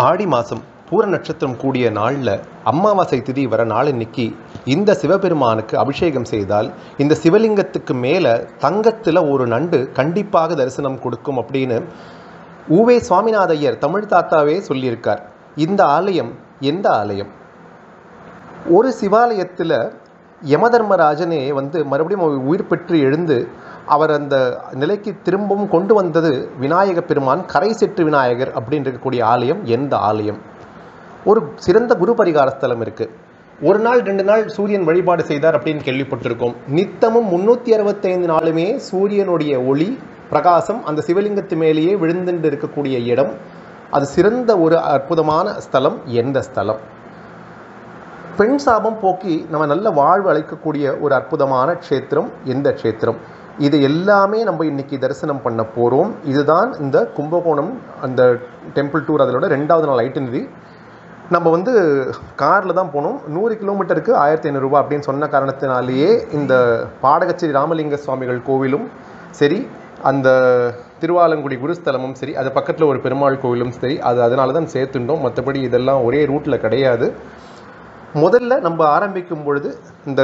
ஆடி மாதம் பூர நட்சத்திரம் கூடிய நாளில் அமாவாசை திதி வர நாள் இன்னைக்கு இந்த சிவபெருமானுக்கு அபிஷேகம் செய்தால் இந்த சிவலிங்கத்துக்கு மேலே தங்கத்தில் ஒரு நண்டு கண்டிப்பாக தரிசனம் கொடுக்கும் அப்படின்னு ஊவே சுவாமிநாத ஐயர் தமிழ் தாத்தாவே சொல்லியிருக்கார். இந்த ஆலயம் எந்த ஆலயம்? ஒரு சிவாலயத்தில் யமதர்மராஜனே மறுபடியும் உயிர் பெற்று எழுந்து அவர் அந்த நிலைக்கு திரும்பவும் கொண்டு வந்தது விநாயக பெருமான் கரை செற்று விநாயகர் அப்படின்னு இருக்கக்கூடிய ஆலயம் எந்த ஆலயம்? ஒரு சிறந்த குரு பரிகார ஸ்தலம் இருக்குது. ஒரு நாள் 2 நாள் சூரியன் வழிபாடு செய்தார் அப்படின்னு கேள்விப்பட்டிருக்கோம். நித்தமும் 365 நாளுமே சூரியனுடைய ஒளி பிரகாசம் அந்த சிவலிங்கத்து மேலேயே விழுந்துட்டு இருக்கக்கூடிய இடம். அது சிறந்த ஒரு அற்புதமான ஸ்தலம். எந்த ஸ்தலம்? பெண் சாபம் போக்கி நம்ம நல்ல வாழ்வு அளிக்கக்கூடிய ஒரு அற்புதமான க்ஷேத்திரம் எந்த க்ஷேத்திரம்? இது எல்லாமே நம்ம இன்னைக்கு தரிசனம் பண்ண போகிறோம். இதுதான் இந்த கும்பகோணம் அந்த டெம்பிள் டூர். அதோட 2வது நாள் ஐட்டினரி. நம்ம காரில் தான் போனோம். 100 கிலோமீட்டருக்கு 1500 ரூபா அப்படின்னு சொன்ன காரணத்தினாலேயே இந்த பாடகச்சேரி ராமலிங்க சுவாமிகள் கோவிலும் சரி, அந்த திருவாலங்குடி குருஸ்தலமும் சரி, அது பக்கத்தில் ஒரு பெருமாள் கோவிலும் சரி, அதனால தான் சேர்த்துட்டோம். மற்றபடி இதெல்லாம் ஒரே ரூட்டில் கிடையாது. முதல்ல நம்ம ஆரம்பிக்கும் பொழுது இந்த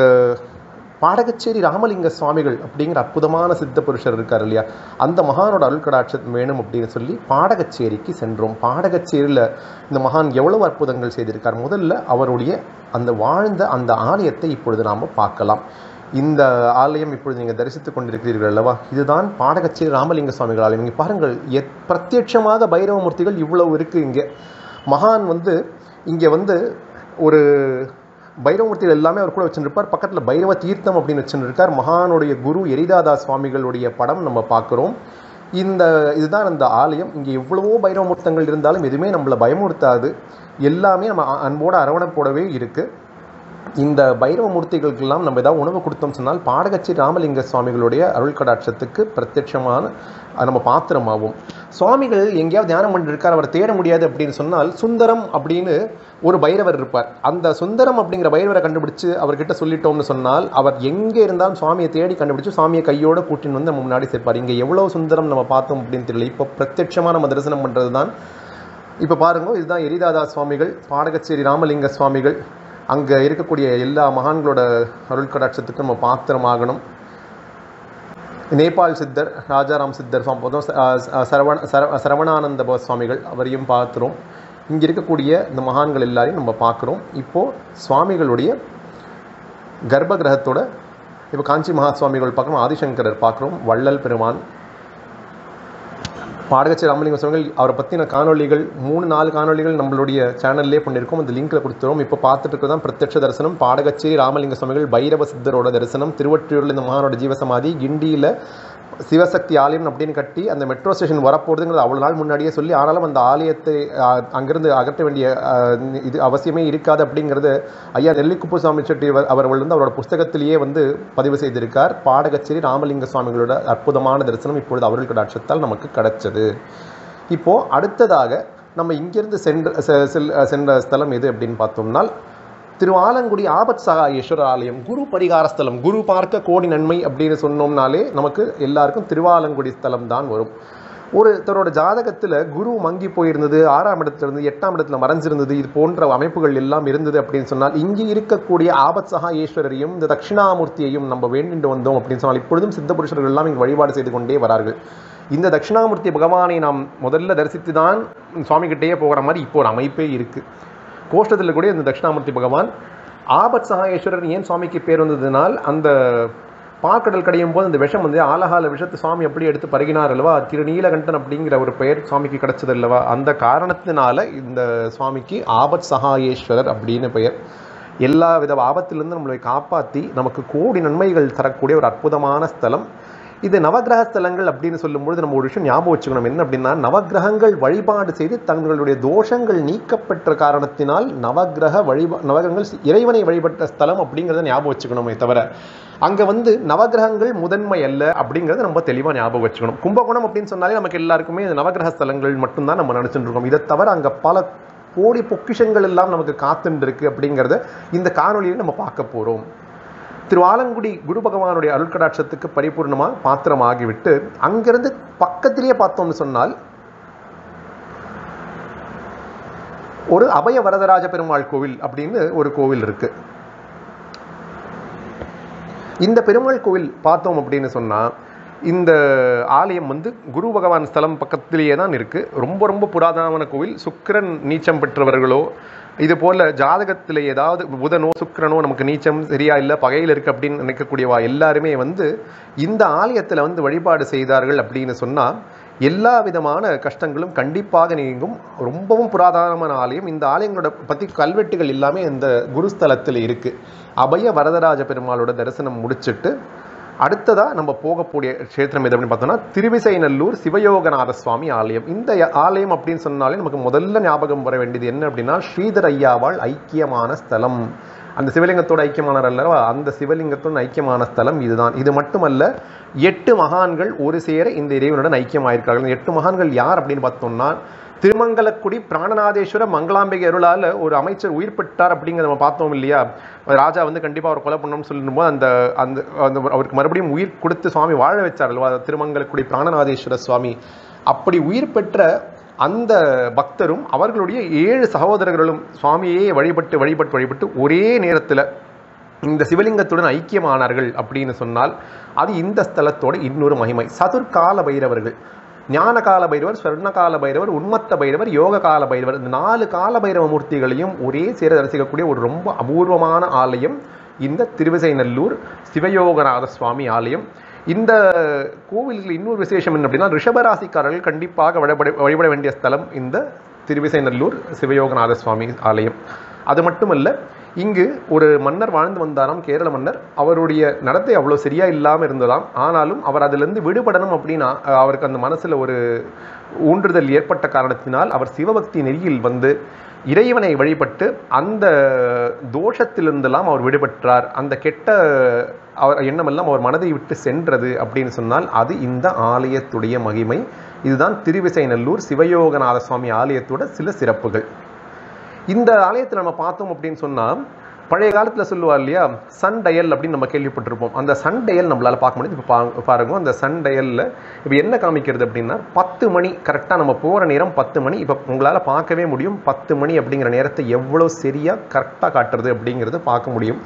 பாடகச்சேரி ராமலிங்க சுவாமிகள் அப்படிங்கிற அற்புதமான சித்த புருஷர் இருக்கார் இல்லையா, அந்த மகானோட அருள்கடாட்சம் வேணும் அப்படின்னு சொல்லி பாடகச்சேரிக்கு சென்றோம். பாடகச்சேரியில் இந்த மகான் எவ்வளவு அற்புதங்கள் செய்திருக்கார். முதல்ல அவருடைய அந்த வாழ்ந்த அந்த ஆலயத்தை இப்பொழுது நாம் பார்க்கலாம். இந்த ஆலயம் இப்பொழுது நீங்கள் தரிசித்து கொண்டிருக்கிறீர்கள் அல்லவா, இதுதான் பாடகச்சேரி ராமலிங்க சுவாமிகள் ஆலயம். இங்கே பாருங்கள், பிரத்யட்சமாக பைரவமூர்த்திகள் இவ்வளவு இருக்குது. இங்கே மகான் இங்கே ஒரு பைரவமூர்த்திகள் எல்லாமே அவர் கூட வச்சுருப்பார். பக்கத்தில் பைரவ தீர்த்தம் அப்படின்னு வச்சுருக்கார். மகானுடைய குரு எரிதாதா சுவாமிகளுடைய படம் நம்ம பார்க்குறோம். இதுதான் அந்த ஆலயம். இங்கே எவ்வளவோ பைரவமூர்த்தங்கள் இருந்தாலும் எதுவுமே நம்மளை பயமுறுத்தாது. எல்லாமே நம்ம அன்போட அரவணைப்போடவே இருக்குது. இந்த பைரவ மூர்த்திகளுக்கெல்லாம் நம்ம ஏதாவது உணவு கொடுத்தோம் சொன்னால் பாடகச்சேரி ராமலிங்க சுவாமிகளுடைய அருள் கடாட்சத்துக்கு பிரத்யட்சமான நம்ம பாத்திரமாகும். சுவாமிகள் எங்கேயாவது தியானம் பண்ணிருக்கார், அவர் தேட முடியாது அப்படின்னு சொன்னால் சுந்தரம் அப்படின்னு ஒரு பைரவர் இருப்பார். அந்த சுந்தரம் அப்படிங்கிற பைரவரை கண்டுபிடிச்சு அவர்கிட்ட சொல்லிட்டோம்னு சொன்னால் அவர் எங்கே இருந்தாலும் சுவாமியை தேடி கண்டுபிடிச்சு சுவாமியை கையோட கூட்டின்னு நம்ம முன்னாடி சேர்ப்பார். இங்கே எவ்வளோ சுந்தரம் நம்ம பார்த்தோம் அப்படின்னு தெரியல. இப்போ பிரத்யட்சமாக நம்ம தரிசனம் பண்ணுறது தான். இப்போ பாருங்க, இதுதான் எரிதாதா சுவாமிகள், பாடகச்சேரி ராமலிங்க சுவாமிகள். அங்கே இருக்கக்கூடிய எல்லா மகான்களோட அருள் கடாட்சத்துக்கு நம்ம பாத்திரமாகணும். நேபாள் சித்தர், ராஜாராம் சித்தர், சரவணானந்த சுவாமிகள், அவரையும் பார்த்துறோம். இங்கே இருக்கக்கூடிய இந்த மகான்கள் எல்லாரையும் நம்ம பார்க்குறோம். இப்போது சுவாமிகளுடைய கர்ப்ப கிரகத்தோட இப்போ காஞ்சி மகா சுவாமிகள் பார்க்குறோம், ஆதிசங்கரர் பார்க்குறோம், வள்ளல் பெருமான், பாடகச்சேரி ராமலிங்க சுவாமிகள். அவரை பற்றின காணொலிகள் 3-4 காணொலிகள் நம்மளுடைய சேனல்லே பண்ணியிருக்கோம். அந்த லிங்கில் கொடுத்துருவோம். இப்போ பார்த்துட்டு இருக்கிறது தான் பிரத்யட்ச தரிசனம். பாடகச்சேரி ராமலிங்க சுவாமிகள் பைரவ சித்தரோட தரிசனம். திருவொற்றியூரில் இந்த மகானோட ஜீவசமாதி, கிண்டியில் சிவசக்தி ஆலயம் அப்படின்னு கட்டி அந்த மெட்ரோ ஸ்டேஷன் வரப்போகிறதுங்கிறது அவ்வளோ நாள் முன்னாடியே சொல்லி, ஆனாலும் அந்த ஆலயத்தை அங்கிருந்து அகற்ற வேண்டிய இது அவசியமே இருக்காது அப்படிங்கிறது ஐயா நெல்லிக்குப்புசாமி செட்டி அவர்கள் அவரோட புஸ்தகத்திலேயே பதிவு செய்திருக்கார். பாடகச்சேரி ராமலிங்க சுவாமிகளோட அற்புதமான தரிசனம் இப்பொழுது அவர்கள் கடாட்சத்தால் நமக்கு கிடைச்சது. இப்போது அடுத்ததாக நம்ம இங்கிருந்து சென்ற ஸ்தலம் எது அப்படின்னு பார்த்தோம்னால் திருவாலங்குடி ஆபத் சகாயேஸ்வரர் ஆலயம். குரு பரிகார ஸ்தலம், குரு பார்க்க கோடி நன்மை அப்படின்னு சொன்னோம்னாலே நமக்கு எல்லாருக்கும் திருவாலங்குடி ஸ்தலம் தான் வரும். ஒருத்தரோட ஜாதகத்தில் குரு மங்கி போயிருந்தது, 6ஆம் இடத்துல இருந்து 8ஆம் இடத்துல மறைஞ்சிருந்தது, இது போன்ற அமைப்புகள் எல்லாம் இருந்தது அப்படின்னு சொன்னால் இங்கே இருக்கக்கூடிய ஆபத் சகாயேஸ்வரரையும் இந்த தட்சிணாமூர்த்தியையும் நம்ம வேண்டிட்டு வந்தோம் அப்படின்னு சொன்னால் இப்பொழுதும் சித்த புருஷர்கள் எல்லாம் இங்கே வழிபாடு செய்து கொண்டே வரார்கள். இந்த தட்சிணாமூர்த்தி பகவானை நாம் முதல்ல தரிசித்து தான் சுவாமிகிட்டேயே போகிற மாதிரி இப்போ ஒரு அமைப்பே இருக்குது. கோஷ்டத்தில் கூட இந்த தட்சிணாமூர்த்தி பகவான் ஆபத் சகாயேஸ்வரர் ஏன் சுவாமிக்கு பேர் வந்ததுனால், அந்த பாக்கடல் கடையும் போது அந்த விஷம் ஆலகால விஷத்தை சுவாமி எப்படி எடுத்து பருகினார் அல்லவா, திருநீலகண்டன் அப்படிங்கிற ஒரு பெயர் சுவாமிக்கு கிடைச்சது அல்லவா, அந்த காரணத்தினால இந்த சுவாமிக்கு ஆபத் சகாயேஸ்வரர் அப்படின்னு பெயர். எல்லா வித ஆபத்திலிருந்து நம்மளை காப்பாற்றி நமக்கு கோடி நன்மைகள் தரக்கூடிய ஒரு அற்புதமான ஸ்தலம் இது. நவகிரக ஸ்தலங்கள் அப்படின்னு சொல்லும்போது நம்ம ஒரு விஷயம் ஞாபகம் வச்சுக்கணும். என்ன அப்படின்னா, நவகிரகங்கள் வழிபாடு செய்து தங்களுடைய தோஷங்கள் நீக்கப்பெற்ற காரணத்தினால் நவகிரகங்கள் இறைவனை வழிபட்ட ஸ்தலம் அப்படிங்கிறத ஞாபகம் வச்சுக்கணுமே தவிர அங்கே நவகிரகங்கள் முதன்மை அல்ல அப்படிங்கிறத நம்ம தெளிவாக ஞாபகம் வச்சுக்கணும். கும்பகோணம் அப்படின்னு சொன்னாலே நமக்கு எல்லாருக்குமே நவகிரக ஸ்தலங்கள் மட்டும்தான் நம்ம நினச்சிட்டு இருக்கோம். இதை தவிர அங்கே பல கோடி பொக்கிஷங்கள் எல்லாம் நமக்கு காத்துட்டு இருக்கு அப்படிங்கிறத இந்த காணொலியில் நம்ம பார்க்க போகிறோம். திருவாலங்குடி குரு பகவானுடைய அருள்கடாட்சத்துக்கு பரிபூர்ணமாக பாத்திரமாகிவிட்டு அங்கிருந்து பக்கத்திலேயே பார்த்தோம்னு சொன்னால் ஒரு அபய வரதராஜ பெருமாள் கோவில் அப்படின்னு ஒரு கோவில் இருக்கு. இந்த பெருமாள் கோவில் பார்த்தோம் அப்படின்னு சொன்னால், இந்த ஆலயம் வந்து குரு பகவான் ஸ்தலம் பக்கத்திலேயே தான் இருக்குது. ரொம்ப ரொம்ப புராதனமான கோவில். சுக்கிரன் நீச்சம் பெற்றவர்களோ, இது போல் ஜாதகத்தில் ஏதாவது புதனோ சுக்கிரனோ நமக்கு நீச்சம் சரியா இல்லை, பகையில் இருக்குது அப்படின்னு நினைக்கக்கூடியவா எல்லாருமே வந்து இந்த ஆலயத்தில் வந்து வழிபாடு செய்தார்கள் அப்படின்னு சொன்னால் எல்லா விதமான கஷ்டங்களும் கண்டிப்பாக நீங்கும். ரொம்பவும் புராதனமான ஆலயம். இந்த ஆலயங்களோட பற்றி கல்வெட்டுகள் எல்லாமே இந்த குருஸ்தலத்தில் இருக்குது. அபய வரதராஜ பெருமாளோட தரிசனம் முடிச்சுட்டு அடுத்ததாக நம்ம போகக்கூடிய க்ஷேத்திரம் எது அப்படின்னு பார்த்தோம்னா திருவிசைநல்லூர் சிவயோகநாத சுவாமி ஆலயம். இந்த ஆலயம் அப்படின்னு சொன்னாலே நமக்கு முதல்ல ஞாபகம் வர வேண்டியது என்ன அப்படின்னா, ஸ்ரீதர் ஐயாவால் ஐக்கியமான ஸ்தலம். அந்த சிவலிங்கத்தோட ஐக்கியமானார் அல்லவா, அந்த சிவலிங்கத்தோட ஐக்கியமான ஸ்தலம் இதுதான். இது மட்டுமல்ல, 8 மகான்கள் ஒரு சேர இந்த இறைவனுடன் ஐக்கியமாயிருக்கார்கள். 8 மகான்கள் யார் அப்படின்னு பார்த்தோம்னா, திருமங்கலக்குடி பிராணநாதேஸ்வர மங்களாம்பிகை அருளால் ஒரு அமைச்சர் உயிர் பெற்றார் அப்படிங்கிறத நம்ம பார்த்தோம் இல்லையா. ராஜா வந்து கண்டிப்பாக அவர் கொலை பண்ணணும்னு சொல்லும்போது அந்த அந்த அந்த அவருக்கு மறுபடியும் உயிர் கொடுத்து சுவாமி வாழ வச்சார் அல்லவா, திருமங்கலக்குடி பிராணநாதேஸ்வர சுவாமி. அப்படி உயிர் பெற்ற அந்த பக்தரும் அவர்களுடைய 7 சகோதரர்களும் சுவாமியே வழிபட்டு வழிபட்டு வழிபட்டு ஒரே நேரத்தில் இந்த சிவலிங்கத்துடன் ஐக்கியமானார்கள் அப்படின்னு சொன்னால் அது இந்த ஸ்தலத்தோட இன்னொரு மகிமை. சதுர்கால பைரவர்கள், ஞான கால பைரவர், ஸ்வர்ணகால பைரவர், உன்மத்த பைரவர், யோக கால பைரவர், இந்த 4 கால பைரவ மூர்த்திகளையும் ஒரே சேர தரிசிக்கக்கூடிய ஒரு ரொம்ப அபூர்வமான ஆலயம் இந்த திருவிசைநல்லூர் சிவயோகநாத சுவாமி ஆலயம். இந்த கோவில்கள் இன்னொரு விசேஷம் என்ன அப்படின்னா, ரிஷபராசிக்காரர்கள் கண்டிப்பாக வழிபட வேண்டிய ஸ்தலம் இந்த திருவிசைநல்லூர் சிவயோகநாத சுவாமி ஆலயம். அது மட்டுமல்ல, இங்கு ஒரு மன்னர் வாழ்ந்து வந்தாராம், கேரள மன்னர். அவருடைய நடத்தை அவ்வளோ சரியா இல்லாமல் இருந்ததாம். ஆனாலும் அவர் அதிலிருந்து விடுபடணும் அப்படின்னா அவருக்கு அந்த மனசில் ஒரு ஊன்றுதல் ஏற்பட்ட காரணத்தினால் அவர் சிவபக்தி நெறியில் வந்து இறைவனை வழிபட்டு அந்த தோஷத்திலிருந்தெல்லாம் அவர் விடுபட்டார். அந்த கெட்ட அவர் எண்ணமெல்லாம் அவர் மனதை விட்டு சென்றது அப்படின்னு சொன்னால் அது இந்த ஆலயத்துடைய மகிமை. இதுதான் திருவிசைநல்லூர் சிவயோகநாத சுவாமி ஆலயத்தோட சில சிறப்புகள். இந்த ஆலயத்தில் நம்ம பார்த்தோம் அப்படின்னு சொன்னால், பழைய காலத்தில் சொல்லுவார் இல்லையா, சன் டயல் அப்படின்னு நம்ம கேள்விப்பட்டிருப்போம். அந்த சன் டயல் நம்மளால் பார்க்க முடியுது. இப்போ பாருங்க, அந்த சன் டயலில் இப்போ என்ன காமிக்கிறது அப்படின்னா 10 மணி கரெக்டாக நம்ம போகிற நேரம் 10 மணி. இப்போ உங்களால் பார்க்கவே முடியும் 10 மணி அப்படிங்கிற நேரத்தை எவ்வளோ சரியாக கரெக்டாக காட்டுறது அப்படிங்கிறது பார்க்க முடியும்.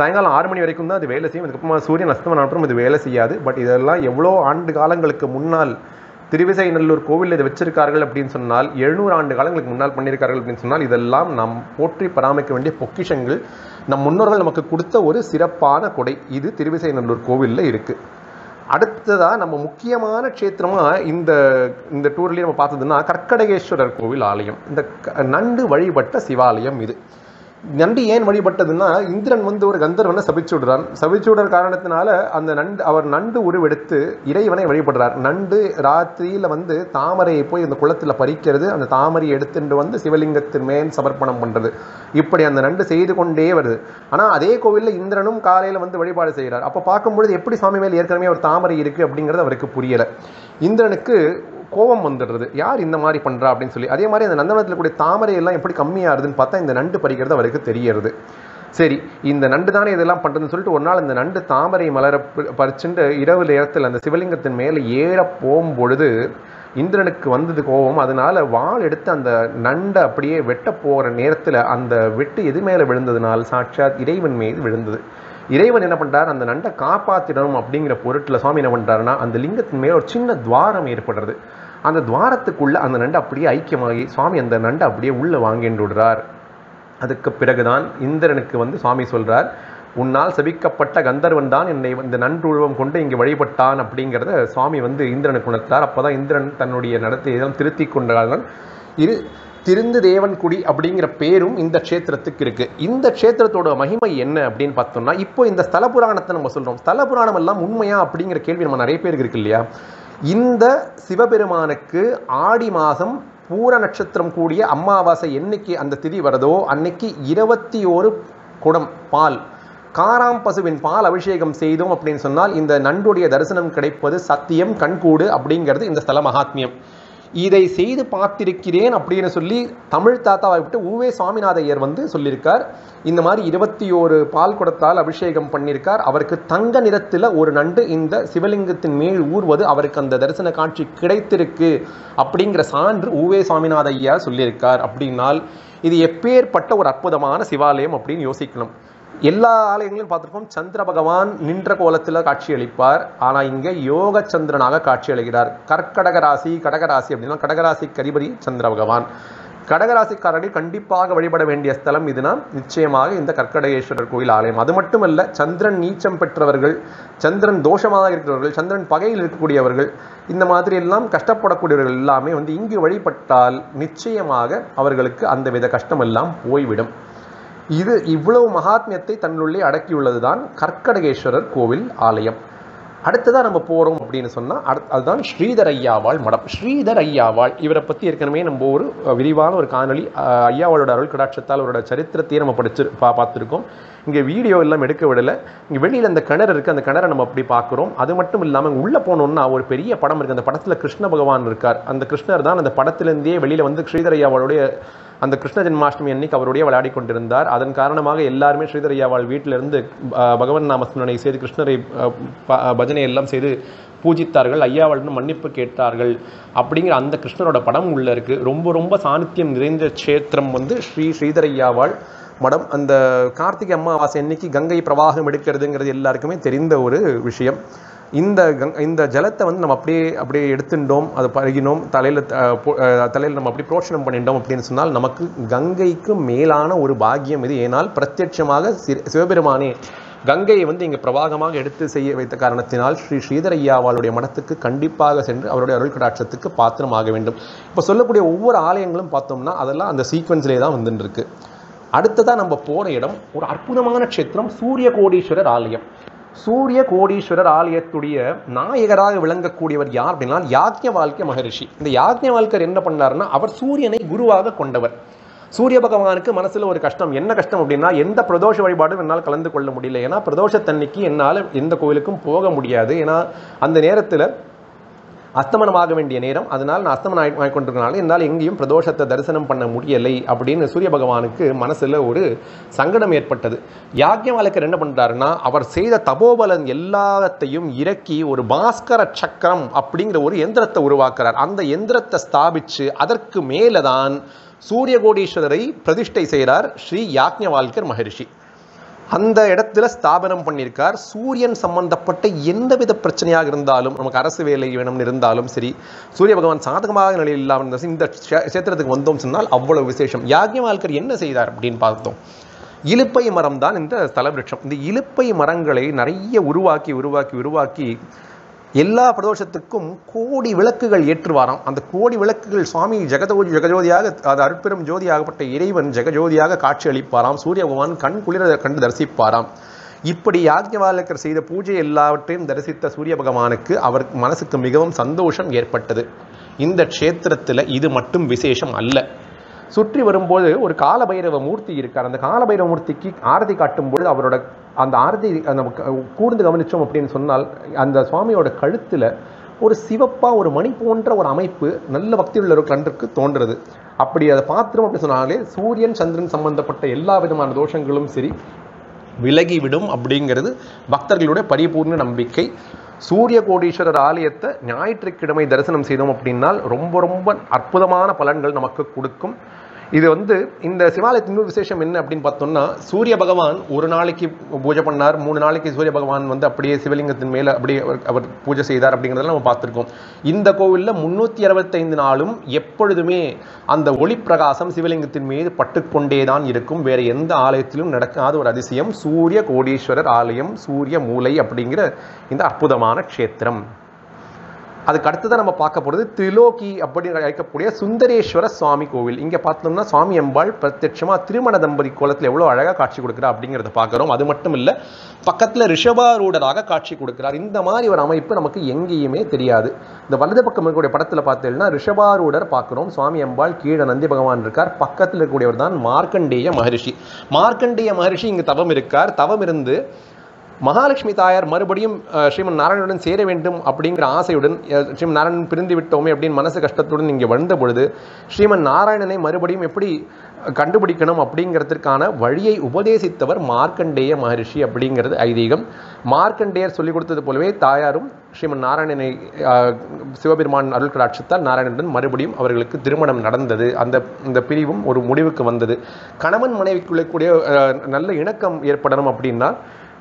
சாயங்காலம் 6 மணி வரைக்கும் தான் அது வேலை செய்யும். அதுக்கப்புறமா சூரியன் அஸ்தமனம் அப்புறம் இது வேலை செய்யாது. பட் இதெல்லாம் எவ்வளோ ஆண்டு காலங்களுக்கு முன்னால் திருவிசைநல்லூர் கோவில் இதை வச்சிருக்கார்கள் அப்படின்னு சொன்னால், 700 ஆண்டு காலங்களுக்கு முன்னால் பண்ணியிருக்கார்கள் அப்படின்னு சொன்னால், இதெல்லாம் நாம் போற்றி பராமரிக்க வேண்டிய பொக்கிஷங்கள். நம் முன்னோர்கள் நமக்கு கொடுத்த ஒரு சிறப்பான கொடை. இது திருவிசைநல்லூர் கோவிலில் இருக்குது. அடுத்ததாக நம்ம முக்கியமான க்ஷேத்திரமாக இந்த டூர்லேயே நம்ம பார்த்ததுன்னா கர்க்கடகேஸ்வரர் கோவில் ஆலயம். இந்த நண்டு வழிபட்ட சிவாலயம் இது. நண்டு ஏன் வழிபட்டதுன்னா, இந்திரன் வந்து ஒரு கந்தர்வனை சபிச்சு விடுற காரணத்தினால அந்த அவர் நண்டு உருவெடுத்து இறைவனை வழிபடுறார். நண்டு ராத்திரியில் வந்து தாமரையை போய் அந்த குளத்தில் பறிக்கிறது, அந்த தாமரையை எடுத்துட்டு வந்து சிவலிங்கத்தின் மேல் சமர்ப்பணம் பண்ணுறது. இப்படி அந்த நண்டு செய்து கொண்டே வருது. ஆனால் அதே கோவிலில் இந்திரனும் காலையில் வந்து வழிபாடு செய்கிறார். அப்போ பார்க்கும்பொழுது எப்படி சுவாமி மேல் ஏற்கனவே ஒரு தாமரை இருக்குது அப்படிங்கிறது அவருக்கு புரியலை. இந்திரனுக்கு கோபம் வந்துடுறது, யார் இந்த மாதிரி பண்ணுறா அப்படின்னு சொல்லி. அதே மாதிரி அந்த நந்தவனத்தில் கூடிய தாமரை எல்லாம் எப்படி கம்மியாகுதுன்னு பார்த்தா இந்த நண்டு பறிக்கிறது அவருக்கு தெரியறது. சரி, இந்த நண்டு தானே இதெல்லாம் பண்ணுறதுன்னு சொல்லிட்டு ஒரு நாள் இந்த நண்டு தாமரை மலர பறிச்சுட்டு இரவு நேரத்தில் அந்த சிவலிங்கத்தின் மேலே ஏற போகும்பொழுது இந்திரனுக்கு வந்தது கோபம். அதனால வாள் எடுத்து அந்த நண்டை அப்படியே வெட்ட போகிற நேரத்தில் அந்த வெட்டு எது மேலே விழுந்ததுனால் சாட்சாத் இறைவன் மீது விழுந்தது. இறைவன் என்ன பண்ணுறார், அந்த நண்டை காப்பாற்றிடணும் அப்படிங்கிற பொருட்டில் சுவாமி என்ன பண்ணுறாருன்னா அந்த லிங்கத்தின் மேலே ஒரு சின்ன துவாரம் ஏற்படுறது. அந்த துவாரத்துக்குள்ளே அந்த நண்டை அப்படியே ஐக்கியமாகி சுவாமி அந்த நண்டை அப்படியே உள்ளே வாங்கிட்டு விடுறார். அதுக்கு பிறகுதான் இந்திரனுக்கு வந்து சுவாமி சொல்கிறார், உன்னால் சபிக்கப்பட்ட கந்தர்வன் தான் என்னை இந்த நன்று உருவம் கொண்டு இங்கே வழிபட்டான் அப்படிங்கிறத சுவாமி வந்து இந்திரனுக்கு உணர்த்தார். அப்போ தான் இந்திரன் தன்னுடைய நடத்தையெல்லாம் திருத்தி கொண்டார்கள். திருந்து தேவன்குடி அப்படிங்கிற பேரும் இந்த க்ஷேத்திரத்துக்கு இருக்குது. இந்த க்ஷேத்திரத்தோட மகிமை என்ன அப்படின்னு பார்த்தோம்னா, இப்போ இந்த ஸ்தல புராணத்தை நம்ம சொல்கிறோம். ஸ்தல புராணம் எல்லாம் உண்மையா அப்படிங்கிற கேள்வி நம்ம நிறைய பேருக்கு இருக்கு இல்லையா. இந்த சிவபெருமானுக்கு ஆடி மாதம் பூர நட்சத்திரம் கூடிய அமாவாசை என்னைக்கு அந்த திதி வரதோ அன்னைக்கு 21 குடம் பால், காராம் பசுவின் பால் அபிஷேகம் செய்தோம் அப்படின்னு சொன்னால் இந்த நண்டுடைய தரிசனம் கிடைப்பது சத்தியம், கண்கூடு அப்படிங்கிறது இந்த ஸ்தல மகாத்மியம். இதை செய்து பார்த்திருக்கிறேன் அப்படின்னு சொல்லி தமிழ் தாத்தாவை விட்டு உவே சுவாமிநாதையர் வந்து சொல்லியிருக்கார். இந்த மாதிரி 21 பால் குடத்தால் அபிஷேகம் பண்ணியிருக்கார். அவருக்கு தங்க நிறத்தில் ஒரு நண்டு இந்த சிவலிங்கத்தின் மேல் ஊர்வது அவருக்கு அந்த தரிசன காட்சி கிடைத்திருக்கு அப்படிங்கிற சான்று உவே சுவாமிநாதையர் சொல்லியிருக்கார். அப்படின்னால் இது எப்பேற்பட்ட ஒரு அற்புதமான சிவாலயம் அப்படின்னு யோசிக்கணும். எல்லா ஆலயங்களையும் பார்த்துருக்கோம், சந்திர பகவான் நின்ற கோலத்தில் காட்சியளிப்பார். ஆனால் இங்கே யோக சந்திரனாக காட்சியளிக்கிறார். கடகராசி அப்படின்னா கடகராசிக்கு அதிபதி சந்திர பகவான். கடகராசிக்காரர்கள் கண்டிப்பாக வழிபட வேண்டிய ஸ்தலம் இதுனா நிச்சயமாக இந்த கர்க்கடகேஸ்வரர் கோயில் ஆலயம். அது மட்டுமல்ல, சந்திரன் நீச்சம் பெற்றவர்கள், சந்திரன் தோஷமாக இருக்கிறவர்கள், சந்திரன் பகையில் இருக்கக்கூடியவர்கள், இந்த மாதிரி எல்லாம் கஷ்டப்படக்கூடியவர்கள் எல்லாமே இங்கு வழிபட்டால் நிச்சயமாக அவர்களுக்கு அந்த வித கஷ்டமெல்லாம் போய்விடும். இது இவ்வளவு மகாத்மியத்தை தன்னுள்ளே அடக்கியுள்ளதுதான் கர்க்கடகேஸ்வரர் கோவில் ஆலயம். அடுத்ததாக நம்ம போகிறோம் அப்படின்னு சொன்னால் அதுதான் ஸ்ரீதர் ஐயாவாள் மடம். ஸ்ரீதர் ஐயாவாள் இவரை பற்றி ஏற்கனவே நம்ம ஒரு விரிவான ஒரு காணொலி ஐயாவாளோட அருள் கடாட்சத்தால் அவரோட சரித்திரத்தையே நம்ம பார்த்துருக்கோம். இங்கே வீடியோ எல்லாம் எடுக்க விடலை. இங்கே வெளியில் அந்த கிணறு இருக்குது, அந்த கிணறை நம்ம அப்படி பார்க்குறோம். அது மட்டும் இல்லாமல் உள்ளே போனோம்னா ஒரு பெரிய படம் இருக்குது. அந்த படத்தில் கிருஷ்ண பகவான் இருக்கார். அந்த கிருஷ்ணர் தான் அந்த படத்திலேருந்தே வெளியில் ஸ்ரீதர் ஐயாவாளுடைய அந்த கிருஷ்ண ஜென்மாஷ்டமி அன்னைக்கு அவருடைய விளையாடி கொண்டிருந்தார். அதன் காரணமாக எல்லாருமே ஸ்ரீதர் ஐயாவாள் வீட்டிலிருந்து பகவன் நாமஸ்மரணை செய்து கிருஷ்ணரை பஜனை எல்லாம் செய்து பூஜித்தார்கள். ஐயாவாள்னு மன்னிப்பு கேட்டார்கள். அப்படிங்கிற அந்த கிருஷ்ணரோட படம் உள்ள இருக்கு. ரொம்ப ரொம்ப சாநித்தியம் நிறைந்த க்ஷேத்திரம் ஸ்ரீதர் ஐயாவாள் மடம். அந்த கார்த்திகை அமாவாசை அன்னைக்கு கங்கை பிரவாகம் எடுக்கிறதுங்கிறது எல்லாருக்குமே தெரிந்த ஒரு விஷயம். இந்த ஜலத்தை நம்ம அப்படியே எடுத்துட்டோம், அதை பருகினோம், தலையில் நம்ம அப்படி புரோட்சணம் பண்ணிட்டோம் அப்படின்னு சொன்னால் நமக்கு கங்கைக்கு மேலான ஒரு பாக்கியம் இது. ஏனால் பிரத்யட்சமாக சிவபெருமானே கங்கையை இங்கே பிரவாகமாக எடுத்து செய்ய வைத்த காரணத்தினால் ஸ்ரீதர் ஐயாவாளுடைய மடத்துக்கு கண்டிப்பாக சென்று அவருடைய அருள் கடாட்சத்துக்கு பாத்திரமாக வேண்டும். இப்போ சொல்லக்கூடிய ஒவ்வொரு ஆலயங்களும் பார்த்தோம்னா அதெல்லாம் அந்த சீக்வன்ஸ்லேயே தான் வந்துட்டு இருக்கு. அடுத்ததாக நம்ம போகிற இடம் ஒரு அற்புதமான க்ஷேத்திரம், சூரிய கோடீஸ்வரர் ஆலயம். சூரிய கோடீஸ்வரர் ஆலயத்துடைய நாயகராக விளங்கக்கூடியவர் யார் அப்படின்னா யாக்ஞவால்க்ய மகரிஷி. இந்த யாக்ஞவால்கர் என்ன பண்ணாருன்னா அவர் சூரியனை குருவாக கொண்டவர். சூரிய பகவானுக்கு மனசுல ஒரு கஷ்டம். என்ன கஷ்டம் அப்படின்னா எந்த பிரதோஷ வழிபாடும் என்னால் கலந்து கொள்ள முடியல. ஏன்னா பிரதோஷத்தன்னைக்கு என்னால் எந்த கோவிலுக்கும் போக முடியாது. ஏன்னா அந்த நேரத்தில் அஸ்தமனமாக வேண்டிய நேரம், அதனால் நான் அஸ்தமனம் ஆகிக்கொண்டிருக்கனால என்னால் எங்கேயும் பிரதோஷத்தை தரிசனம் பண்ண முடியலை அப்படின்னு சூரிய பகவானுக்கு மனசில் ஒரு சங்கடம் ஏற்பட்டது. யாக்ஞவால்கர் என்ன பண்ணுறாருன்னா அவர் செய்த தபோபலன் எல்லாத்தையும் இறக்கி ஒரு பாஸ்கர சக்கரம் அப்படிங்கிற ஒரு எந்திரத்தை உருவாக்குறார். அந்த எந்திரத்தை ஸ்தாபித்து அதற்கு மேலே தான் சூரிய கோடீஸ்வரரை பிரதிஷ்டை செய்கிறார் ஸ்ரீ யாக்ஞவால்கர் மகரிஷி. அந்த இடத்துல ஸ்தாபனம் பண்ணியிருக்கார். சூரியன் சம்பந்தப்பட்ட எந்தவித பிரச்சனையாக இருந்தாலும், நமக்கு அரசு வேலை வேணும்னு இருந்தாலும் சரி, சூரிய பகவான் சாதகமாக நிலையில் இல்லாமல் இருந்தாலும் இந்த கஷேத்திரத்துக்கு வந்தோம் சொன்னால் அவ்வளவு விசேஷம். யாக்ஞவால்கர் என்ன செய்தார் அப்படின்னு பார்த்தோம். இலுப்பை மரம் தான் இந்த ஸ்தலவிருட்சம். இந்த இலுப்பை மரங்களை நிறைய உருவாக்கி எல்லா பிரதோஷத்துக்கும் கோடி விளக்குகள் ஏற்றுவாராம். அந்த கோடி விளக்குகள் சுவாமி ஜெகஜோதியாக, அது அருட்பெரும் ஜோதியாகப்பட்ட இறைவன் ஜெகஜோதியாக காட்சி அளிப்பாராம். சூரிய பகவான் கண் குளிர கண்டு தரிசிப்பாராம். இப்படி யாக்ஞவால்கர் செய்த பூஜை எல்லாவற்றையும் தரிசித்த சூரிய பகவானுக்கு அவர் மனசுக்கு மிகவும் சந்தோஷம் ஏற்பட்டது. இந்த க்ஷேத்திரத்தில் இது மட்டும் விசேஷம் அல்ல. சுற்றி வரும்போது ஒரு காலபைரவ மூர்த்தி இருக்கார். அந்த காலபைரவ மூர்த்திக்கு ஆரதி காட்டும்போது அவரோட அந்த ஆரதி நமக்கு கூர்ந்து கவனித்தோம் அப்படின்னு சொன்னால் அந்த சுவாமியோட கழுத்தில் ஒரு சிவப்பாக ஒரு மணி போன்ற ஒரு அமைப்பு நல்ல பக்தியுள்ள ஒரு கன்றுக்கு தோன்றுறது. அப்படி அதை பார்த்துரும் அப்படின்னு சொன்னாலே சூரியன் சந்திரன் சம்பந்தப்பட்ட எல்லா விதமான தோஷங்களும் சரி விலகிவிடும் அப்படிங்கிறது பக்தர்களுடைய பரிபூர்ண நம்பிக்கை. சூரிய கோடீஸ்வரர் ஆலயத்தை ஞாயிற்றுக்கிழமை தரிசனம் செய்தோம் அப்படின்னால் ரொம்ப ரொம்ப அற்புதமான பலன்கள் நமக்கு கொடுக்கும். இது இந்த சிவாலயத்தின் இன்னொரு விசேஷம் என்ன அப்படின்னு பார்த்தோம்னா சூரிய பகவான் ஒரு நாளைக்கு பூஜை பண்ணார், 3 நாளைக்கு சூரிய பகவான் அப்படியே சிவலிங்கத்தின் மேலே அப்படியே அவர் பூஜை செய்தார் அப்படிங்கிறதெல்லாம் நம்ம பார்த்துருக்கோம். இந்த கோவிலில் 365 நாளும் எப்பொழுதுமே அந்த ஒளி பிரகாசம் சிவலிங்கத்தின் மீது பட்டுக்கொண்டே தான் இருக்கும். வேறு எந்த ஆலயத்திலும் நடக்காத ஒரு அதிசயம் சூரிய கோடீஸ்வரர் ஆலயம், சூரிய மூலை அப்படிங்கிற இந்த அற்புதமான க்ஷேத்திரம். அதுக்கு அடுத்ததான் நம்ம பார்க்க போகிறது திரிலோகி அப்படின்னு அழைக்கக்கூடிய சுந்தரேஸ்வர சுவாமி கோவில். இங்கே பார்த்தோம்னா சுவாமி அம்பாள் பிரத்யட்சமாக திருமண தம்பதி கோலத்தில் எவ்வளோ அழகாக காட்சி கொடுக்குறா அப்படிங்கிறத பார்க்குறோம். அது மட்டும் இல்லை, பக்கத்தில் ரிஷபாரூடராக காட்சி கொடுக்குறார். இந்த மாதிரி ஒரு அமைப்பு நமக்கு எங்கேயுமே தெரியாது. இந்த வலது பக்கம் இருக்கக்கூடிய படத்தில் பார்த்தீங்கன்னா ரிஷபாரூடர் பார்க்குறோம். சுவாமி அம்பாள் கீழே நந்தி பகவான் இருக்கார். பக்கத்தில் இருக்கக்கூடியவர் தான் மார்க்கண்டேய மகரிஷி. மார்க்கண்டேய மகரிஷி இங்கே தவம் இருக்கார். தவம் இருந்து மகாலட்சுமி தாயார் மறுபடியும் ஸ்ரீமன் நாராயணனுடன் சேர வேண்டும் அப்படிங்கிற ஆசையுடன் ஸ்ரீமன் நாராயணன் பிரிந்து விட்டோமே அப்படின்னு மனசு கஷ்டத்துடன் இங்கே வந்த பொழுது ஸ்ரீமன் நாராயணனை மறுபடியும் எப்படி கண்டுபிடிக்கணும் அப்படிங்கிறதுக்கான வழியை உபதேசித்தவர் மார்க்கண்டேய மகரிஷி அப்படிங்கிறது ஐதீகம். மார்க்கண்டேயர் சொல்லிக் கொடுத்தது போலவே தாயாரும் ஸ்ரீமன் நாராயணனை சிவபெருமான் அருள் கடாட்சத்தால் நாராயணனுடன் மறுபடியும் அவர்களுக்கு திருமணம் நடந்தது. இந்த பிரிவும் ஒரு முடிவுக்கு வந்தது. கணவன் மனைவிக்குள்ளே கூடிய நல்ல இணக்கம் ஏற்படணும் அப்படின்னா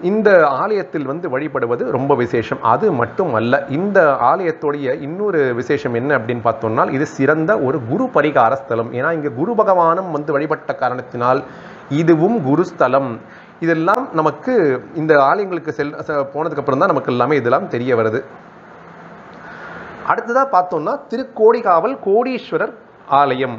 இந்த ஆலயத்தில் வழிபடுவது ரொம்ப விசேஷம். அது மட்டும் அல்ல, இந்த ஆலயத்துடைய இன்னொரு விசேஷம் என்ன அப்படின்னு பார்த்தோம்னா, இது சிறந்த ஒரு குரு பரிகார ஸ்தலம். ஏன்னா இங்கே குரு பகவானும் வழிபட்ட காரணத்தினால் இதுவும் குருஸ்தலம். இதெல்லாம் நமக்கு இந்த ஆலயங்களுக்கு போனதுக்கு அப்புறம் தான் நமக்கு எல்லாமே இதெல்லாம் தெரிய வருது. அடுத்ததாக பார்த்தோம்னா திருக்கோடிக்காவல் கோடீஸ்வரர் ஆலயம்.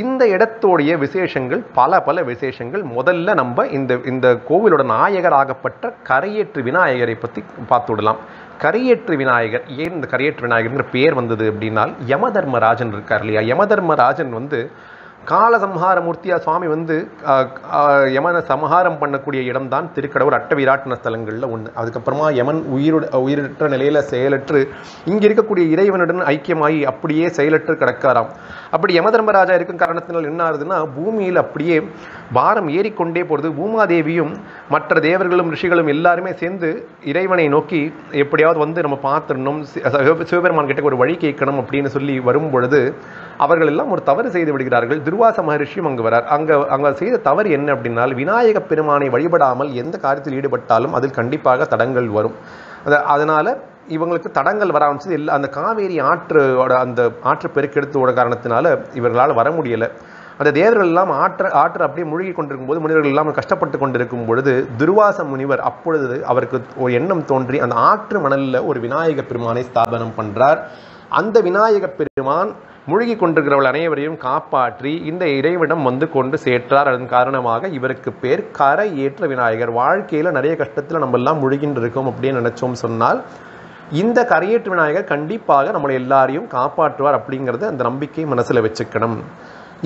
இந்த இடத்தோடைய விசேஷங்கள் பல விசேஷங்கள். முதல்ல நம்ம இந்த கோவிலோட நாயகராகப்பட்ட கரையேற்று விநாயகரை பற்றி பார்த்து விடலாம். கரையேற்று விநாயகர், ஏன் இந்த கரையேற்று விநாயகர்ங்கிற பேர் வந்தது அப்படின்னால், யமதர்மராஜன் இருக்கார் இல்லையா, யமதர்மராஜன் காலசம்ஹார மூர்த்தியா சுவாமி யமனை சம்ஹாரம் பண்ணக்கூடிய இடம்தான் திருக்கடவுர் அட்டவிராட்டன ஸ்தலங்களில் ஒன்று. அதுக்கப்புறமா யமன் உயிரற்ற நிலையில் செயலற்று இங்கே இருக்கக்கூடிய இறைவனுடன் ஐக்கியமாகி அப்படியே செயலற்று கிடக்காராம். அப்படி யமதர்மராஜா இருக்கும் காரணத்தினால் என்ன ஆகுதுன்னா, பூமியில் அப்படியே பாரம் ஏறிக்கொண்டே போகிறது. பூமாதேவியும் மற்ற தேவர்களும் ரிஷிகளும் எல்லாருமே சேர்ந்து இறைவனை நோக்கி எப்படியாவது நம்ம பார்த்துடணும், சிவபெருமான் கிட்ட ஒரு வழி கேட்கணும் அப்படின்னு சொல்லி வரும் பொழுது அவர்கள் எல்லாம் ஒரு தவறு செய்து விடுகிறார்கள். துர்வாச மகரிஷியும் அங்கு வரார். அங்க செய்த தவறு என்ன அப்படின்னால், விநாயக பெருமானை வழிபடாமல் எந்த காரியத்தில் ஈடுபட்டாலும் அதில் கண்டிப்பாக தடங்கள் வரும். அதனால இவங்களுக்கு தடங்கள் வர ஆரம்பிச்சது. அந்த காவேரி அந்த ஆற்று பெருக்கெடுத்தோட காரணத்தினால இவர்களால் வர முடியலை. அந்த தேவர்கள் எல்லாம் ஆற்று அப்படியே மூழ்கி கொண்டிருக்கும் போது, முனிவர்கள் எல்லாம் கஷ்டப்பட்டு கொண்டிருக்கும் பொழுது துர்வாச முனிவர் அப்பொழுது அவருக்கு ஒரு எண்ணம் தோன்றி அந்த ஆற்று மணலில் ஒரு விநாயக பெருமானை ஸ்தாபனம் பண்றார். அந்த விநாயக பெருமான் மூழ்கி கொண்டிருக்கிறவள் அனைவரையும் காப்பாற்றி இந்த இறைவிடம் கொண்டு சேர்த்தார். அதன் காரணமாக இவருக்கு பேர் கரை ஏற்ற விநாயகர். வாழ்க்கையில் நிறைய கஷ்டத்தில் நம்ம எல்லாம் முழுகின்று இருக்கோம் அப்படின்னு நினைச்சோம் சொன்னால், இந்த கரையேற்று விநாயகர் கண்டிப்பாக நம்மளை எல்லாரையும் காப்பாற்றுவார் அப்படிங்கிறது அந்த நம்பிக்கை மனசில் வச்சுக்கணும்.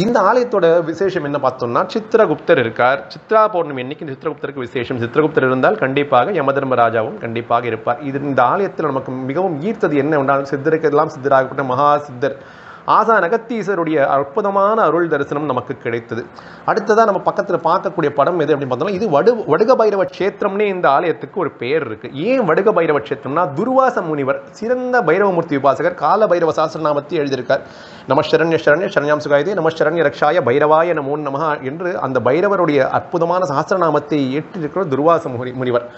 இந்த ஆலயத்தோட விசேஷம் என்ன பார்த்தோம்னா, சித்திரகுப்தர் இருக்கார். சித்ரா பௌர்ணமி அன்னைக்கு சித்திரகுப்தருக்கு விசேஷம். சித்திரகுப்தர் இருந்தால் கண்டிப்பாக யமதர்மராஜாவும் கண்டிப்பாக இருப்பார். இந்த ஆலயத்தில் நமக்கு மிகவும் ஈர்த்தது என்ன என்றால், சித்தருக்கெல்லாம் சித்தராகப்பட்ட மகா சித்தர் ஆசான் அகத்தீசருடைய அற்புதமான அருள் தரிசனம் நமக்கு கிடைத்தது. அடுத்ததான் நம்ம பக்கத்தில் பார்க்கக்கூடிய படம் எது அப்படின்னு பார்த்தோம்னா, இது வடுக பைரவ கஷேத்திரம்னே இந்த ஆலயத்துக்கு ஒரு பெயர் இருக்கு. ஏன் வடுக பைரவ கஷேத்திரம்னா, துர்வாச முனிவர் சிறந்த பைரவமூர்த்தி உபாசகர் கால பைரவ சாஸ்திரநாமத்தை எழுதியிருக்கார். நம சரண்ய சரண்ய சரண்யாம் சுகாயதே நம சரண்ய ரக்ஷாய பைரவாய நமோ நமஹ என்று அந்த பைரவருடைய அற்புதமான சாஸ்திரநாமத்தை ஏற்றிருக்கிற துர்வாச முனிவர்.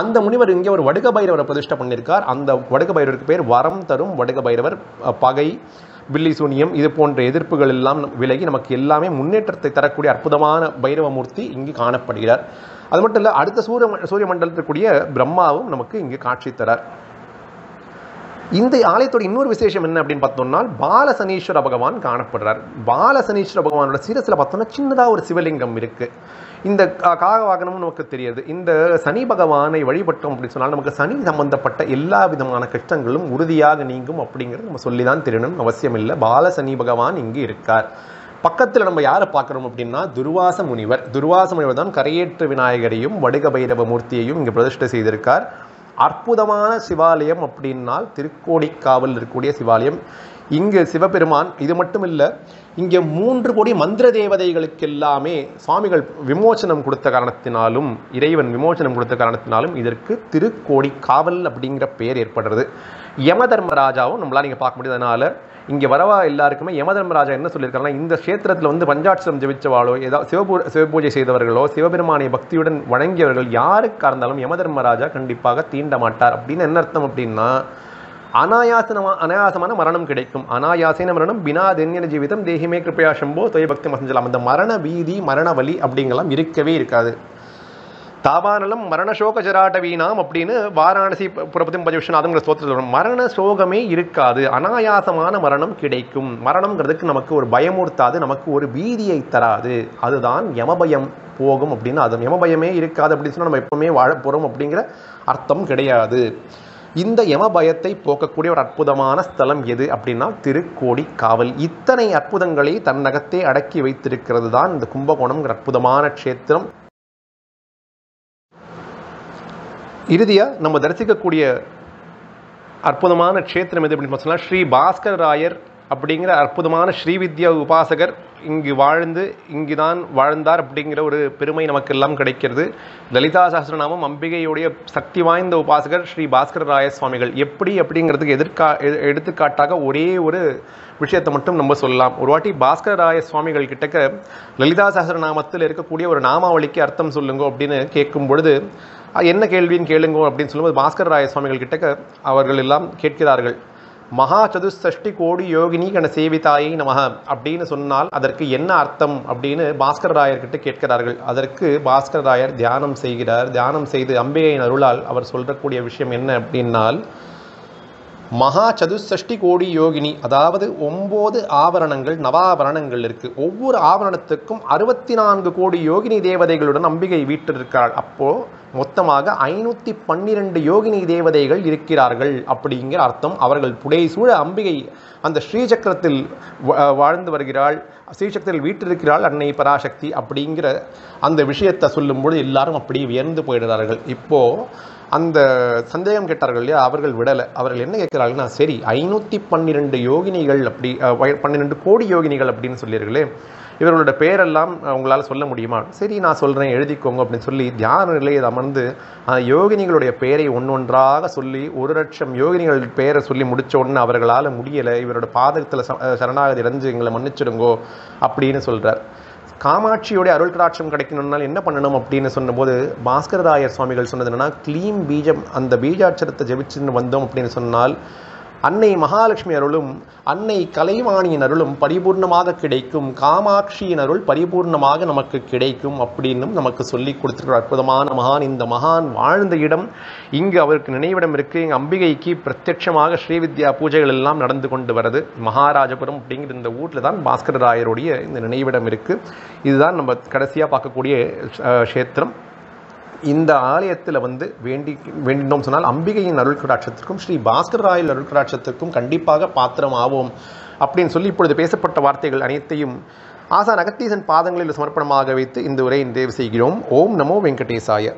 அந்த முனிவர் இங்கே ஒரு வடுக பைரவரை பிரதிஷ்டை பண்ணியிருக்கார். அந்த வடுக பைரவருக்கு பேர் வரம் தரும் வடுக பைரவர். பகை, பில்லி சூனியம் இது போன்ற எதிர்ப்புகள் எல்லாம் விலகி நமக்கு எல்லாமே முன்னேற்றத்தை தரக்கூடிய அற்புதமான பைரவமூர்த்தி இங்கு காணப்படுகிறார். அது மட்டும் இல்லை, அடுத்த சூரிய மண்டலத்திற்குரிய பிரம்மாவும் நமக்கு இங்கு காட்சி தரார். இந்த ஆலயத்தோட இன்னொரு விசேஷம் என்ன அப்படின்னு பார்த்தோம்னா, பாலசனீஸ்வர பகவான் காணப்படுறார். பாலசனீஸ்வர பகவானோட சிரசில் பார்த்தோம்னா சின்னதாக ஒரு சிவலிங்கம் இருக்கு. இந்த காகவாகனமும் நமக்கு தெரியாது. இந்த சனி பகவானை வழிபட்டோம் அப்படின்னு சொன்னால் நமக்கு சனி சம்பந்தப்பட்ட எல்லா விதமான கஷ்டங்களும் உறுதியாக நீங்கும் அப்படிங்கிறது நம்ம சொல்லிதான் தெரியணும் அவசியம் இல்லை. பாலசனி பகவான் இங்கு இருக்கார். பக்கத்தில் நம்ம யாரை பார்க்குறோம் அப்படின்னா, துர்வாச முனிவர். துர்வாச முனிவர் தான் கரையேற்று விநாயகரையும் வடுக பைரவ மூர்த்தியையும் இங்கே பிரதிஷ்டை செய்திருக்கார். அற்புதமான சிவாலயம் அப்படின்னால் திருக்கோடிக்காவல் இருக்கக்கூடிய சிவாலயம். இங்கு சிவபெருமான் இது மட்டும் இல்லை, இங்கே 3 கோடி மந்திர தேவதைகளுக்கெல்லாமே சுவாமிகள் விமோசனம் கொடுத்த காரணத்தினாலும், இறைவன் விமோசனம் கொடுத்த காரணத்தினாலும் இதற்கு திருக்கோடிக்காவல் அப்படிங்கிற பெயர் ஏற்படுறது. யமதர்மராஜாவும் நம்மளால் இங்கே பார்க்க முடியாது. அதனால இங்கே வரவா எல்லாருக்குமே யமதர்மராஜா என்ன சொல்லியிருக்காங்கன்னா, இந்த க்ஷேத்திரத்தில் பஞ்சாட்சரம் ஜபிச்சவாளோ, ஏதாவது சிவபூஜை செய்தவர்களோ, சிவபெருமானை பக்தியுடன் வணங்கியவர்கள் யாருக்காக இருந்தாலும் யமதர்மராஜா கண்டிப்பாக தீண்ட மாட்டார். அப்படின்னு என்ன அர்த்தம் அப்படின்னா, அனாயாசமான மரணம் கிடைக்கும். அனாயாசன மரணம் பினாதென்யன ஜீவிதம் தேகிமே கிருப்பையா சம்போ தொய பக்தி மசஞ்சலாம். அந்த மரண பீதி மரண வலி அப்படிங்கலாம் இருக்கவே இருக்காது. தாபானலம் மரணசோக ஜராட்டவீனாம் அப்படின்னு வாராணசி புறப்பத்தும் பஜவிஷ்ணாதுங்கிற ஸ்தோத்திரத்தில் மரண சோகமே இருக்காது, அனாயாசமான மரணம் கிடைக்கும். மரணம்ங்கிறதுக்கு நமக்கு ஒரு பயமுறுத்தாது, நமக்கு ஒரு பீதியை தராது. அதுதான் யமபயம் போகும் அப்படின்னு. அது யமபயமே இருக்காது அப்படின்னு சொன்னால் நம்ம எப்பவுமே வாழ போகிறோம் அப்படிங்கிற அர்த்தம் கிடையாது. இந்த யமபயத்தை போக்கக்கூடிய ஒரு அற்புதமான ஸ்தலம் எது அப்படின்னா திருக்கோடிக்காவல். இத்தனை அற்புதங்களை தன்னகத்தே அடக்கி வைத்திருக்கிறது தான் இந்த கும்பகோணம்ங்கிற அற்புதமான க்ஷேத்திரம். இறுதியாக நம்ம தரிசிக்கக்கூடிய அற்புதமான க்ஷேத்திரம் எது அப்படின்னு சொன்னால், ஸ்ரீ பாஸ்கர ராயர் அப்படிங்கிற அற்புதமான ஸ்ரீவித்யா உபாசகர் இங்கு வாழ்ந்து இங்குதான் வாழ்ந்தார் அப்படிங்கிற ஒரு பெருமை நமக்கெல்லாம் கிடைக்கிறது. லலிதா சஹஸ்ரநாமம் அம்பிகையுடைய சக்தி வாய்ந்த உபாசகர் ஸ்ரீ பாஸ்கர ராய சுவாமிகள். எப்படி அப்படிங்கிறதுக்கு எடுத்துக்காட்டாக ஒரே ஒரு விஷயத்தை மட்டும் நம்ம சொல்லலாம். ஒரு வாட்டி பாஸ்கர ராய சுவாமிகள் கிட்டக்க லலிதா சஹஸ்ரநாமத்தில் இருக்கக்கூடிய ஒரு நாமாவளிக்கு அர்த்தம் சொல்லுங்க அப்படின்னு கேட்கும் பொழுது, என்ன கேள்வின்னு கேளுங்க அப்படின்னு சொல்லும்போது பாஸ்கர ராய சுவாமிகள் கிட்டக்க அவர்கள் எல்லாம் கேட்கிறார்கள். மகா சதுஷ்டி கோடி யோகினி கண சேவிதாயை நமக அப்படின்னு சொன்னால் அதற்கு என்ன அர்த்தம் அப்படின்னு பாஸ்கர ராயர்கிட்ட கேட்கிறார்கள். அதற்கு பாஸ்கர ராயர் தியானம் செய்கிறார். தியானம் செய்து அம்பிகையின் அருளால் அவர் சொல்லக்கூடிய விஷயம் என்ன அப்படின்னால், மகா சதுஷ்டி கோடி யோகினி, அதாவது 9 ஆவரணங்கள் நவாபரணங்கள் இருக்கு. ஒவ்வொரு ஆவரணத்துக்கும் 64 கோடி யோகினி தேவதைகளுடன் அம்பிகை வீற்றிருக்கிறாள். அப்போ மொத்தமாக 512 யோகினி தேவதைகள் இருக்கிறார்கள் அப்படிங்கிற அர்த்தம். அவர்கள் புடைசூழ அம்பிகை அந்த ஸ்ரீசக்கரத்தில் வாழ்ந்து வருகிறாள், ஸ்ரீசக்கரத்தில் வீற்றிருக்கிறாள் அன்னை பராசக்தி அப்படிங்கிற அந்த விஷயத்தை சொல்லும்போது எல்லாரும் அப்படி வியந்து போயிடுறார்கள். இப்போ அந்த சந்தேகம் கேட்டார்கள் இல்லையா, அவர்கள் விடலை. அவர்கள் என்ன கேட்கிறார்கள்னா, சரி 512 யோகினிகள் அப்படி 12 கோடி யோகினிகள் அப்படின்னு சொல்லியிருங்களே, இவர்களோட பேரெல்லாம் உங்களால் சொல்ல முடியுமா? சரி நான் சொல்கிறேன் எழுதிக்கோங்க அப்படின்னு சொல்லி தியான நிலையை அமர்ந்து யோகினிகளுடைய பெயரை ஒன்றொன்றாக சொல்லி 1,00,000 யோகினிகள் பெயரை சொல்லி முடித்த உடனே அவர்களால் முடியலை, இவரோட பாதகத்தில் சரணாகதி அடைஞ்சு எங்களை மன்னிச்சிடுங்கோ அப்படின்னு சொல்கிறார். காமாட்சியோடைய அருள் கடாட்சம் கிடைக்கணும்னால் என்ன பண்ணணும் அப்படின்னு சொன்னபோது பாஸ்கர ராயர் சுவாமிகள் சொன்னது என்னன்னா, க்ளீம் பீஜம், அந்த பீஜாட்சரத்தை ஜெபிச்சுன்னு வந்தோம் அப்படின்னு சொன்னால் அன்னை மகாலட்சுமி அருளும் அன்னை கலைவாணியின் அருளும் பரிபூர்ணமாக கிடைக்கும், காமாட்சியின் அருள் பரிபூர்ணமாக நமக்கு கிடைக்கும் அப்படின்னும் நமக்கு சொல்லி கொடுத்துருக்கிற அற்புதமான மகான். இந்த மகான் வாழ்ந்த இடம் இங்கு அவருக்கு நினைவிடம் இருக்குது. இங்கே அம்பிகைக்கு பிரத்யட்சமாக ஸ்ரீவித்யா பூஜைகள் எல்லாம் நடந்து கொண்டு வருது. மகாராஜபுரம் அப்படிங்கிற இந்த ஊரில் தான் பாஸ்கர ராயருடைய இந்த நினைவிடம் இருக்குது. இதுதான் நம்ம கடைசியாக பார்க்கக்கூடிய க்ஷேத்திரம். இந்த ஆலயத்தில் வேண்டினோம் சொன்னால் அம்பிகையின் அருள் கடாட்சத்திற்கும் ஸ்ரீ பாஸ்கர ராயல் அருள் கடாட்சத்திற்கும் கண்டிப்பாக பாத்திரம் ஆவோம் அப்படின்னு சொல்லி இப்பொழுது பேசப்பட்ட வார்த்தைகள் அனைத்தையும் ஆசான் அகத்தீசன் பாதங்களில் சமர்ப்பணமாக வைத்து இந்த உரையை நிறைவு செய்கிறோம். ஓம் நமோ வெங்கடேசாய.